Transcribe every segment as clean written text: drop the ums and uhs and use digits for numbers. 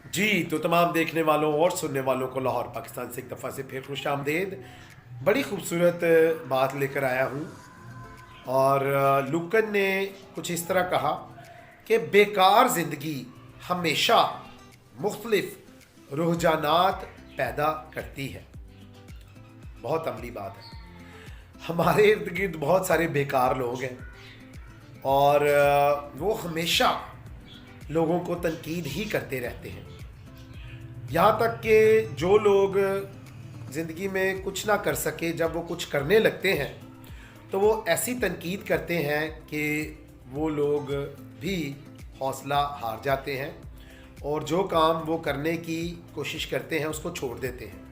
जी, तो तमाम देखने वालों और सुनने वालों को लाहौर पाकिस्तान से एक दफ़ा से फिर खुश आमदेद। बड़ी खूबसूरत बात लेकर आया हूँ। और लुकन ने कुछ इस तरह कहा कि बेकार ज़िंदगी हमेशा मुख्तलिफ रुझानात पैदा करती है। बहुत अमली बात है। हमारे इर्द गिर्द बहुत सारे बेकार लोग हैं और वो हमेशा लोगों को तनकीद ही करते रहते हैं। यहाँ तक कि जो लोग ज़िंदगी में कुछ ना कर सके, जब वो कुछ करने लगते हैं तो वो ऐसी तनकीद करते हैं कि वो लोग भी हौसला हार जाते हैं और जो काम वो करने की कोशिश करते हैं उसको छोड़ देते हैं।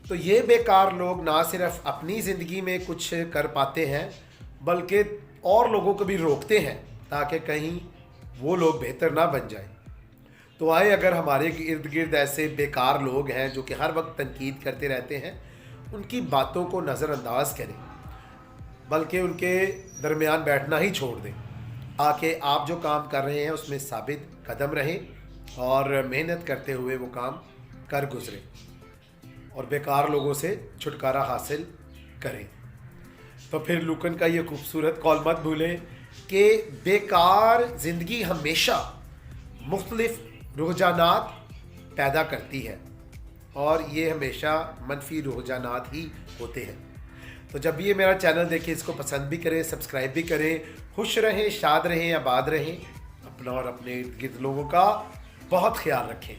तो ये बेकार लोग ना सिर्फ अपनी ज़िंदगी में कुछ कर पाते हैं बल्कि और लोगों को भी रोकते हैं ताकि कहीं वो लोग बेहतर ना बन जाए। तो आए, अगर हमारे इर्द गिर्द ऐसे बेकार लोग हैं जो कि हर वक्त तनकीद करते रहते हैं, उनकी बातों को नज़रअंदाज करें बल्कि उनके दरमियान बैठना ही छोड़ दें। आके आप जो काम कर रहे हैं उसमें साबित कदम रहें और मेहनत करते हुए वो काम कर गुजरें और बेकार लोगों से छुटकारा हासिल करें। तो फिर लुकन का ये खूबसूरत कॉल मत भूलें कि बेकार ज़िंदगी हमेशा मुख्तलिफ रुझानात पैदा करती है और ये हमेशा मनफी रुझानात ही होते हैं। तो जब ये मेरा चैनल देखें, इसको पसंद भी करें, सब्सक्राइब भी करें। खुश रहें, शाद रहें, आबाद रहें। अपना और अपने इर्द गिर्द लोगों का बहुत ख्याल रखें।